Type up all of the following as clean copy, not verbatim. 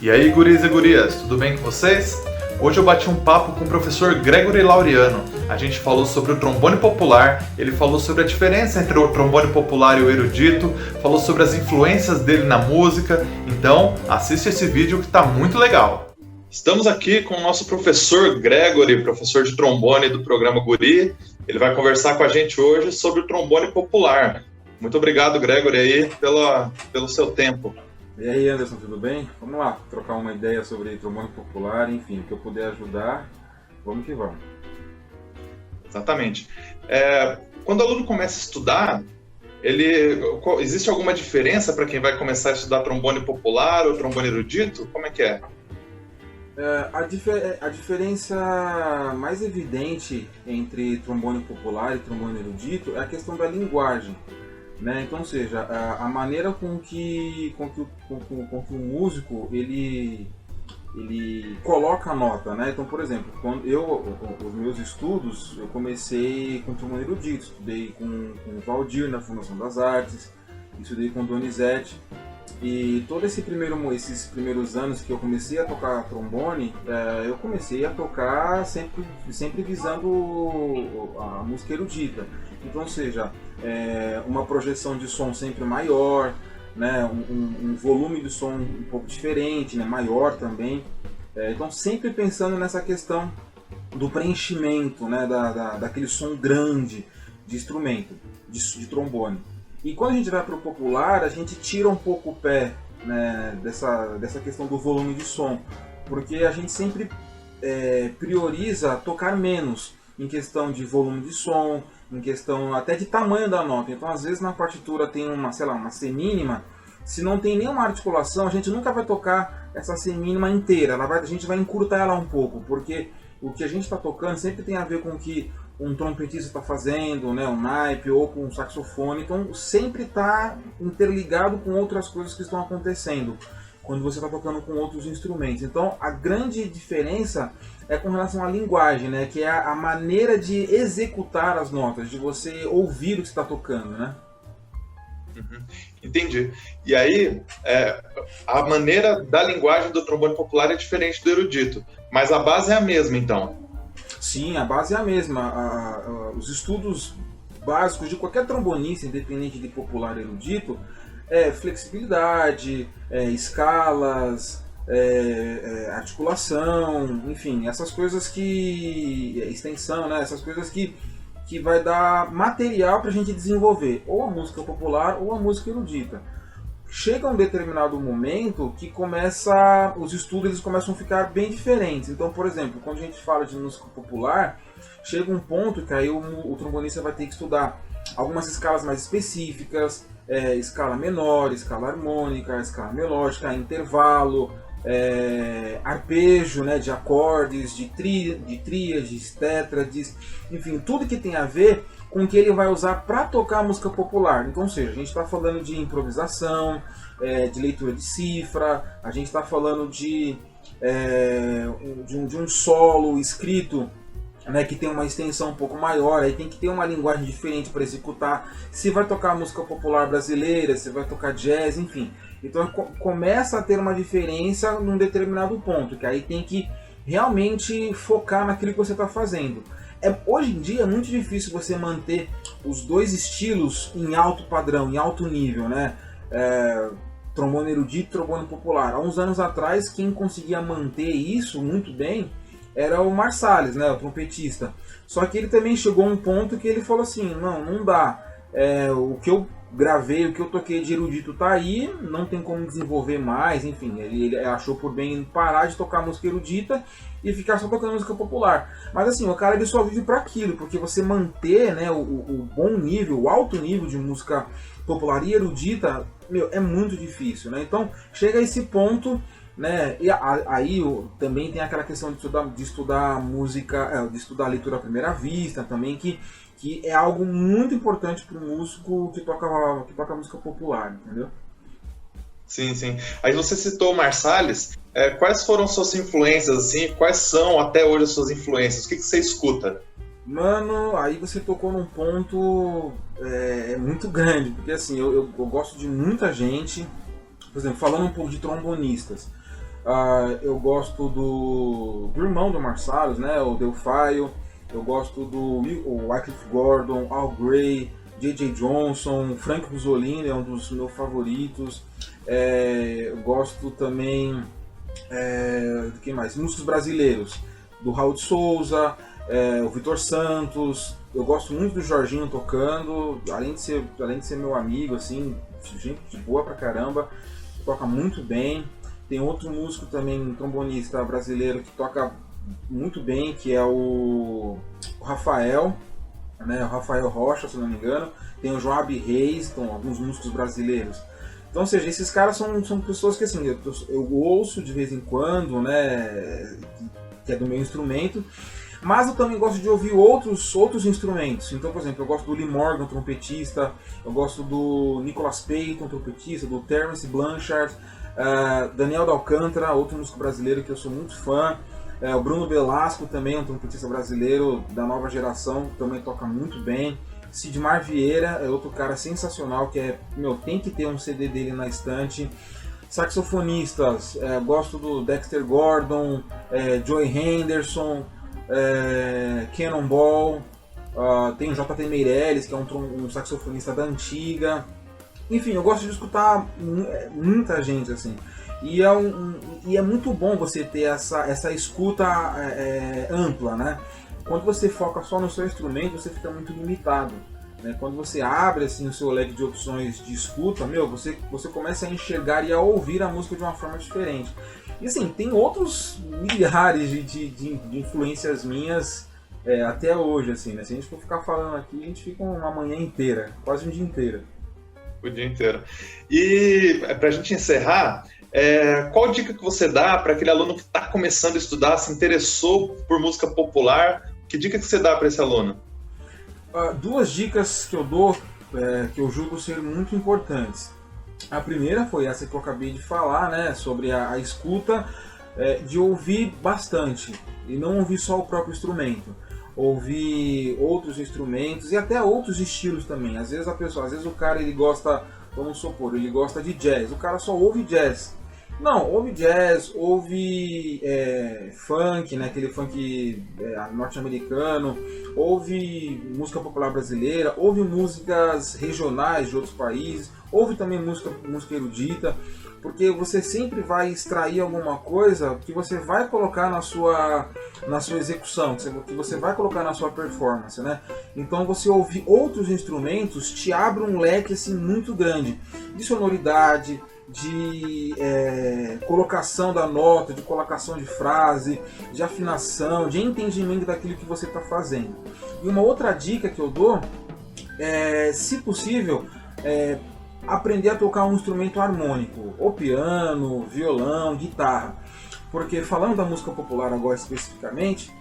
E aí, guris e gurias, tudo bem com vocês? Hoje eu bati um papo com o professor Gregory Laureano. A gente falou sobre o trombone popular, ele falou sobre a diferença entre o trombone popular e o erudito, falou sobre as influências dele na música. Então, assiste esse vídeo que tá muito legal. Estamos aqui com o nosso professor Gregory, professor de trombone do programa Guri. Ele vai conversar com a gente hoje sobre o trombone popular. Muito obrigado, Gregory, aí, pelo seu tempo. E aí, Anderson, tudo bem? Vamos lá, trocar uma ideia sobre trombone popular, enfim, o que eu puder ajudar, vamos que vamos. Exatamente. Quando o aluno começa a estudar, existe alguma diferença para quem vai começar a estudar trombone popular ou trombone erudito? Como é que é? A diferença mais evidente entre trombone popular e trombone erudito é a questão da linguagem. Né? Então, ou seja, a maneira com que o músico ele coloca a nota, né? Então, por exemplo, quando os meus estudos, eu comecei com trombone erudito, estudei com o Valdir na Fundação das Artes, estudei com o Donizete, e todos esses primeiros anos que eu comecei a tocar trombone, eu comecei a tocar sempre visando a música erudita. Então, ou seja, uma projeção de som sempre maior, né, um volume de som um pouco diferente, né, maior também. Então, sempre pensando nessa questão do preenchimento, né, daquele som grande de instrumento, de trombone. E quando a gente vai para o popular, a gente tira um pouco o pé, né, dessa questão do volume de som, porque a gente sempre prioriza tocar menos em questão de volume de som, em questão até de tamanho da nota. Então, às vezes na partitura tem uma C mínima, se não tem nenhuma articulação, a gente nunca vai tocar essa C mínima inteira, a gente vai encurtar ela um pouco, porque o que a gente está tocando sempre tem a ver com o que um trompetista está fazendo, né, um naipe ou com um saxofone, então sempre está interligado com outras coisas que estão acontecendo quando você está tocando com outros instrumentos. Então a grande diferença é com relação à linguagem, né, que é a maneira de executar as notas, de você ouvir o que está tocando, né? Entendi. E aí, a maneira da linguagem do trombone popular é diferente do erudito, mas a base é a mesma, então? Sim, a base é a mesma. Os estudos básicos de qualquer trombonista, independente de popular ou erudito, flexibilidade, escalas, articulação, enfim, essas coisas extensão, né? Essas coisas que vai dar material para a gente desenvolver ou a música popular ou a música erudita. Chega um determinado momento que os estudos começam a ficar bem diferentes. Então, por exemplo, quando a gente fala de música popular, chega um ponto que aí o trombonista vai ter que estudar algumas escalas mais específicas, escala menor, escala harmônica, escala melódica, intervalo, arpejo, né, de acordes, de tríades, tétrades, enfim, tudo que tem a ver com o que ele vai usar para tocar a música popular. Então, ou seja, a gente está falando de improvisação, de leitura de cifra, a gente está falando de um solo escrito, né, que tem uma extensão um pouco maior, aí tem que ter uma linguagem diferente para executar. Se vai tocar música popular brasileira, se vai tocar jazz, enfim. Então começa a ter uma diferença num determinado ponto, que aí tem que realmente focar naquilo que você está fazendo. Hoje em dia é muito difícil você manter os dois estilos em alto padrão, em alto nível, né? Trombone erudito e trombone popular. Há uns anos atrás, quem conseguia manter isso muito bem era o Marsalis, né, o trompetista. Só que ele também chegou a um ponto que ele falou assim, não dá. O que eu gravei, o que eu toquei de erudito tá aí, não tem como desenvolver mais, enfim, ele achou por bem parar de tocar música erudita e ficar só tocando música popular. Mas assim, o cara ele só vive para aquilo, porque você manter, né, o bom nível, o alto nível de música popular e erudita, é muito difícil, né? Então chega a esse ponto, né? E aí também tem aquela questão de estudar música, de estudar leitura à primeira vista também, que é algo muito importante para o músico que toca música popular, entendeu? Sim, sim. Aí você citou o Marsalis. Quais foram suas influências, assim? Quais são até hoje as suas influências? O que você escuta? Mano, aí você tocou num ponto muito grande, porque assim, eu gosto de muita gente. Por exemplo, falando um pouco de trombonistas, Eu gosto do irmão do Marsalis, né, o Delfaio. Eu gosto do Wycliffe Gordon, Al Grey, J.J. Johnson, Frank Ruzzolini é um dos meus favoritos. Eu gosto também de quem mais? Músicos brasileiros, do Raul de Souza, o Vitor Santos. Eu gosto muito do Jorginho tocando, além de ser meu amigo, assim, gente de boa pra caramba, toca muito bem. Tem outro músico também, um trombonista brasileiro que toca muito bem, que é o Rafael, né? O Rafael Rocha, se não me engano. Tem o Joab Reis, então, alguns músicos brasileiros. Então, ou seja, esses caras são pessoas que assim, eu ouço de vez em quando, né, que é do meu instrumento, mas eu também gosto de ouvir outros instrumentos. Então, por exemplo, eu gosto do Lee Morgan, trompetista, eu gosto do Nicholas Payton, trompetista, do Terence Blanchard, Daniel D'Alcântara, outro músico brasileiro que eu sou muito fã, o Bruno Velasco também, um trompetista brasileiro da nova geração, também toca muito bem. Sidmar Vieira é outro cara sensacional, que tem que ter um CD dele na estante. Saxofonistas, gosto do Dexter Gordon, Joey Henderson, Cannonball, tem o J.T. Meirelles, que é um saxofonista da antiga. Enfim, eu gosto de escutar muita gente assim. E é muito bom você ter essa escuta ampla, né? Quando você foca só no seu instrumento, você fica muito limitado, né? Quando você abre assim, o seu leque de opções de escuta, você começa a enxergar e a ouvir a música de uma forma diferente. E assim, tem outros milhares de influências minhas até hoje, assim, né? Se a gente for ficar falando aqui, a gente fica uma manhã inteira, quase um dia inteiro. O dia inteiro. E pra gente encerrar, qual dica que você dá para aquele aluno que está começando a estudar, se interessou por música popular? Que dica que você dá para esse aluno? Duas dicas que eu dou, que eu julgo ser muito importantes. A primeira foi essa que eu acabei de falar, né, sobre a escuta, de ouvir bastante e não ouvir só o próprio instrumento. Ouvir outros instrumentos e até outros estilos também. Às vezes o cara ele gosta, vamos supor, ele gosta de jazz, o cara só ouve jazz. Não, ouve jazz, ouve funk, né, aquele funk norte-americano, ouve música popular brasileira, ouve músicas regionais de outros países, ouve também música erudita, porque você sempre vai extrair alguma coisa que você vai colocar na sua execução, que você vai colocar na sua performance, né? Então você ouvir outros instrumentos te abre um leque assim, muito grande de sonoridade, de colocação da nota, de colocação de frase, de afinação, de entendimento daquilo que você está fazendo. E uma outra dica que eu dou é, se possível, aprender a tocar um instrumento harmônico, ou piano, violão, guitarra. Porque falando da música popular agora especificamente,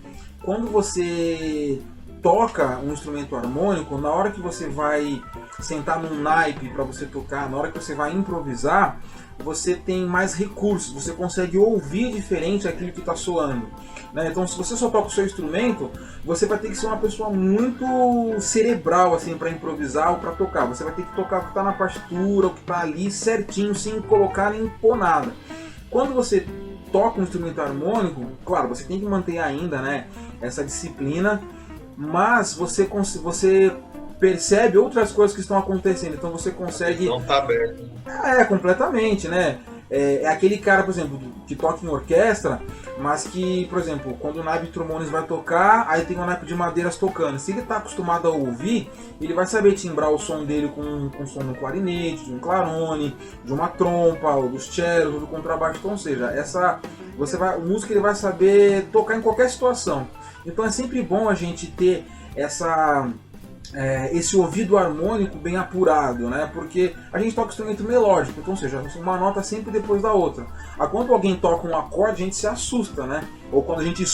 quando você toca um instrumento harmônico, na hora que você vai sentar num naipe para você tocar, na hora que você vai improvisar, você tem mais recursos, você consegue ouvir diferente aquilo que está soando, né? Então, se você só toca o seu instrumento, você vai ter que ser uma pessoa muito cerebral assim, para improvisar ou para tocar. Você vai ter que tocar o que está na partitura, o que está ali certinho, sem colocar nem pôr nada. Quando você toca um instrumento harmônico, claro, você tem que manter ainda, né, essa disciplina, mas você percebe outras coisas que estão acontecendo, então você consegue... Não tá aberto. Completamente, né? É aquele cara, por exemplo, que toca em orquestra, mas que, por exemplo, quando o naipe de trombones vai tocar, aí tem um naipe de madeiras tocando. Se ele está acostumado a ouvir, ele vai saber timbrar o som dele com o som do clarinete, de um clarone, de uma trompa, ou dos cellos, ou do contrabaixo. Então, ou seja, o músico ele vai saber tocar em qualquer situação. Então é sempre bom a gente ter esse ouvido harmônico bem apurado, né? Porque a gente toca instrumento melódico, então, ou seja, uma nota sempre depois da outra. Quando alguém toca um acorde, a gente se assusta, né? Ou quando a gente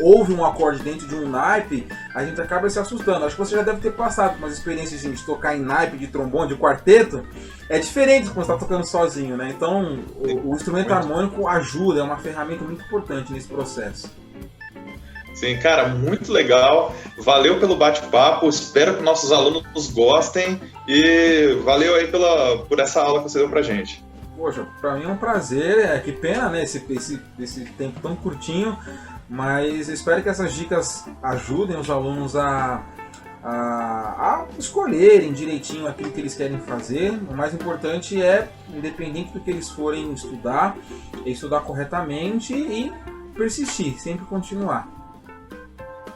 ouve um acorde dentro de um naipe, a gente acaba se assustando. Acho que você já deve ter passado por umas experiências de tocar em naipe, de trombone, de quarteto. É diferente quando você está tocando sozinho, né? Então, o instrumento harmônico ajuda, é uma ferramenta muito importante nesse processo. Sim, cara, muito legal. Valeu pelo bate-papo. Espero que nossos alunos gostem. E valeu aí por essa aula que você deu pra gente. Poxa, para mim é um prazer, que pena, né, esse tempo tão curtinho, mas eu espero que essas dicas ajudem os alunos a escolherem direitinho aquilo que eles querem fazer. O mais importante é, independente do que eles forem estudar, estudar corretamente e persistir, sempre continuar.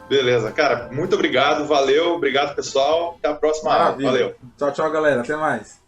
Beleza, cara, muito obrigado, valeu, obrigado pessoal, até a próxima aula, valeu. Tchau, tchau galera, até mais.